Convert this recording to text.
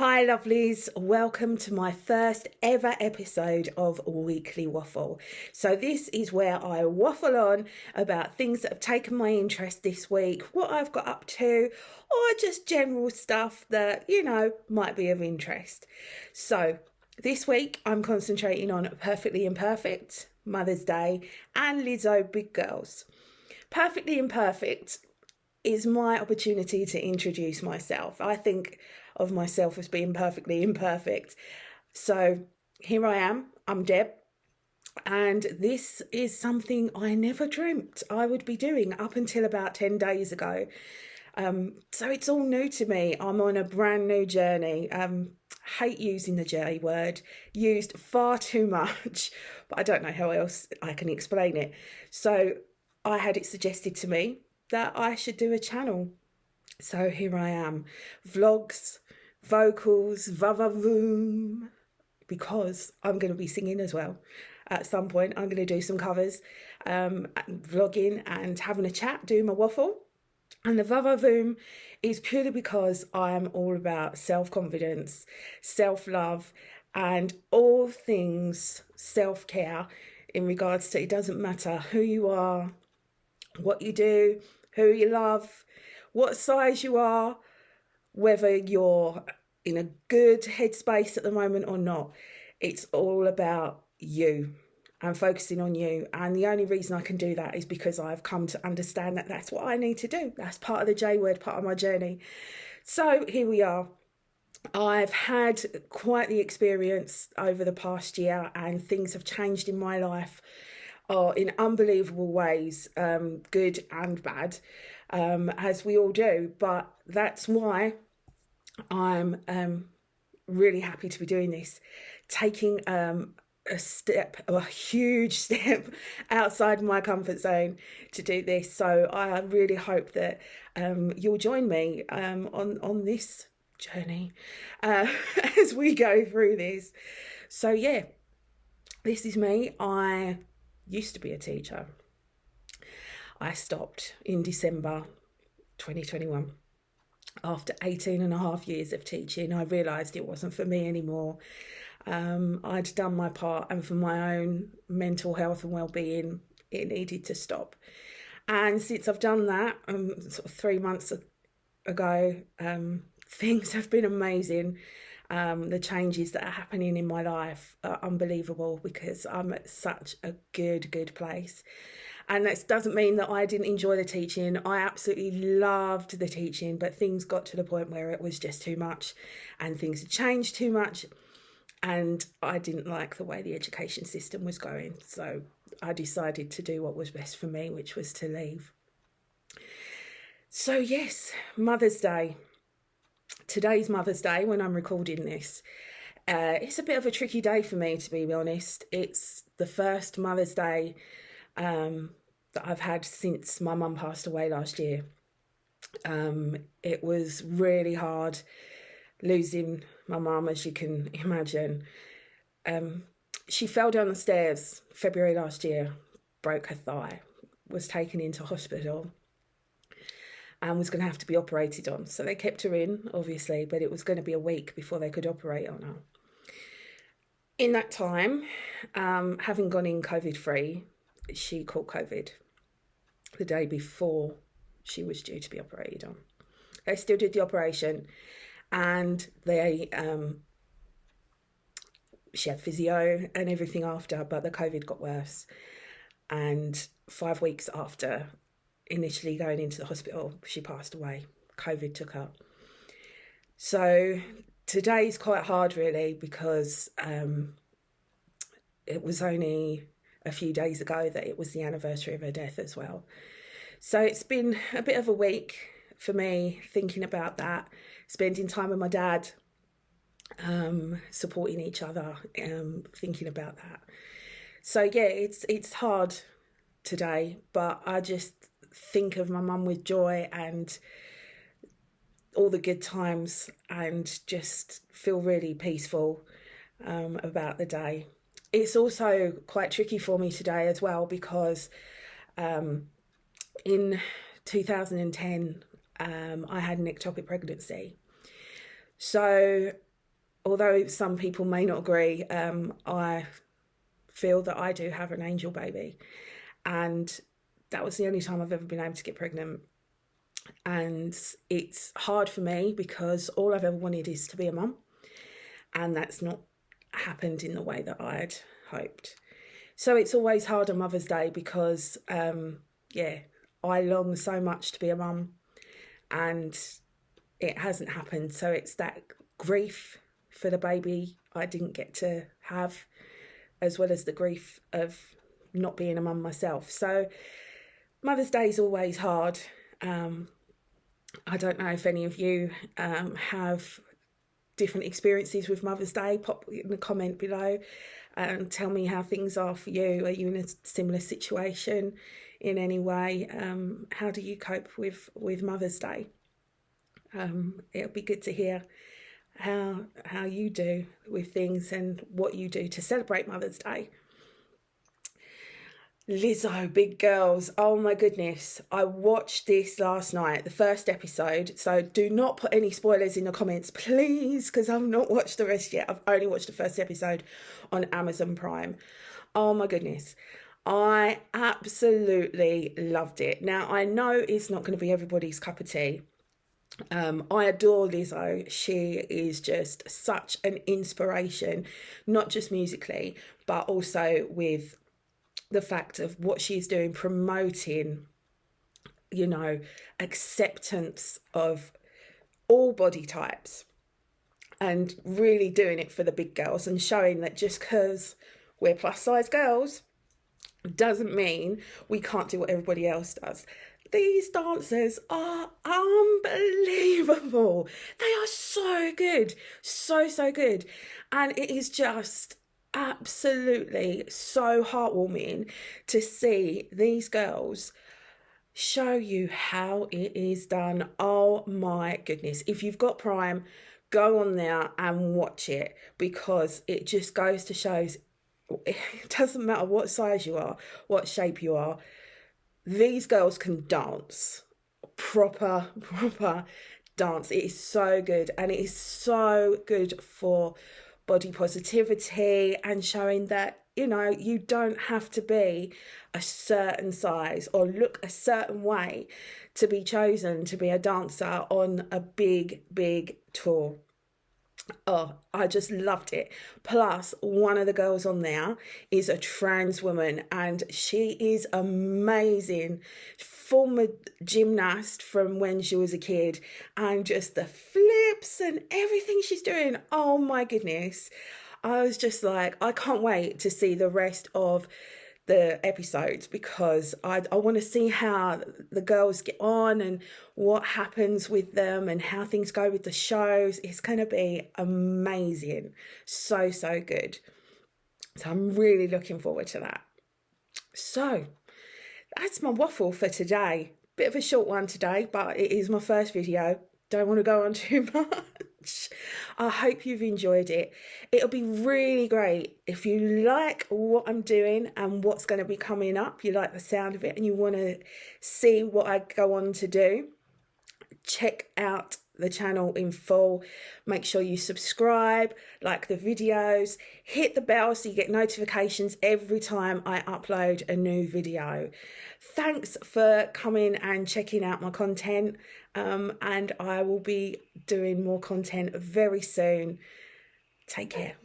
Hi lovelies, welcome to my first ever episode of Weekly Waffle. So this is where I waffle on about things that have taken my interest this week, what I've got up to, or just general stuff that, might be of interest. So this week I'm concentrating on Perfectly Imperfect, Mother's Day, and Lizzo Big Girls. Perfectly Imperfect is my opportunity to introduce myself. I think of myself as being perfectly imperfect. So here I am, I'm Deb, and this is something I never dreamt I would be doing up until about 10 days ago. So it's all new to me. I'm on a brand new journey. Hate using the J word, used far too much, but I don't know how else I can explain it. So I had it suggested to me that I should do a channel. So here I am, vlogs, vocals, va-va-voom, because I'm going to be singing as well. At some point, I'm going to do some covers, vlogging and having a chat, doing my waffle. And the va-va-voom is purely because I'm all about self-confidence, self-love, and all things self-care in regards to it doesn't matter who you are, what you do, who you love, what size you are, whether you're in a good headspace at the moment or not. It's all about you and focusing on you. And the only reason I can do that is because I've come to understand that that's what I need to do. That's part of the J word, part of my journey. So here we are. I've had quite the experience over the past year, and things have changed in my life in unbelievable ways, good and bad, as we all do. But that's why I'm really happy to be doing this, taking a huge step outside my comfort zone to do this. So I really hope that you'll join me on this journey as we go through this. So yeah, this is me. I used to be a teacher. I stopped in December 2021. After 18 and a half years of teaching, I realised it wasn't for me anymore. I'd done my part, and for my own mental health and well-being, it needed to stop. And since I've done that, sort of 3 months ago, things have been amazing. The changes that are happening in my life are unbelievable because I'm at such a good place. And that doesn't mean that I didn't enjoy the teaching. I absolutely loved the teaching, but things got to the point where it was just too much and things had changed too much. And I didn't like the way the education system was going. So I decided to do what was best for me, which was to leave. So yes, Mother's Day. Today's Mother's Day when I'm recording this. It's a bit of a tricky day for me, to be honest. It's the first Mother's Day that I've had since my mum passed away last year. It was really hard losing my mum, as you can imagine. She fell down the stairs February last year, broke her thigh, was taken into hospital and was going to have to be operated on. So they kept her in, obviously, but it was going to be a week before they could operate on her. In that time, having gone in COVID-free, she caught COVID the day before she was due to be operated on. They still did the operation, and she had physio and everything after, but the COVID got worse. And 5 weeks after initially going into the hospital, she passed away. COVID took her. So today's quite hard, really, because it was only a few days ago that it was the anniversary of her death as well. So it's been a bit of a week for me thinking about that, spending time with my dad, supporting each other, thinking about that. So yeah, it's hard today, but I just think of my mum with joy and all the good times and just feel really peaceful about the day. It's also quite tricky for me today as well because in 2010 I had an ectopic pregnancy. So although some people may not agree, I feel that I do have an angel baby, and that was the only time I've ever been able to get pregnant. And it's hard for me because all I've ever wanted is to be a mum, and that's not happened in the way that I'd hoped. So it's always hard on Mother's Day because, I long so much to be a mum, and it hasn't happened. So it's that grief for the baby I didn't get to have, as well as the grief of not being a mum myself. So Mother's Day is always hard. I don't know if any of you have different experiences with Mother's Day. Pop in the comment below and tell me how things are for you. Are you in a similar situation in any way? How do you cope with Mother's Day? It'll be good to hear how you do with things and what you do to celebrate Mother's Day. Lizzo, Big Girls. Oh my goodness. I watched this last night, the first episode. So do not put any spoilers in the comments, please, because I've not watched the rest yet. I've only watched the first episode on Amazon Prime. Oh my goodness. I absolutely loved it. Now, I know it's not going to be everybody's cup of tea. I adore Lizzo. She is just such an inspiration, not just musically, but also with the fact of what she's doing, promoting, acceptance of all body types, and really doing it for the big girls, and showing that just because we're plus size girls doesn't mean we can't do what everybody else does. These dancers are unbelievable. They are so good, so good. And it is just absolutely so heartwarming to see these girls show you how it is done. Oh my goodness. If you've got Prime, go on there and watch it, because it just goes to show it doesn't matter what size you are, what shape you are. These girls can dance, proper dance. It is so good, and it is so good for body positivity and showing that, you don't have to be a certain size or look a certain way to be chosen to be a dancer on a big tour. Oh, I just loved it. Plus, one of the girls on there is a trans woman, and she is amazing. Former gymnast from when she was a kid, and just the flips and everything she's doing. Oh my goodness. I was just like, I can't wait to see the rest of the episodes, because I want to see how the girls get on and what happens with them and how things go with the shows. It's going to be amazing. So good. So I'm really looking forward to that. So that's my waffle for today. Bit of a short one today, but it is my first video. Don't want to go on too much. I hope you've enjoyed it. It'll be really great if you like what I'm doing and what's going to be coming up. You like the sound of it and you want to see what I go on to do. Check out the channel in full. Make sure you subscribe, like the videos, hit the bell so you get notifications every time I upload a new video. Thanks for coming and checking out my content, and I will be doing more content very soon. Take care.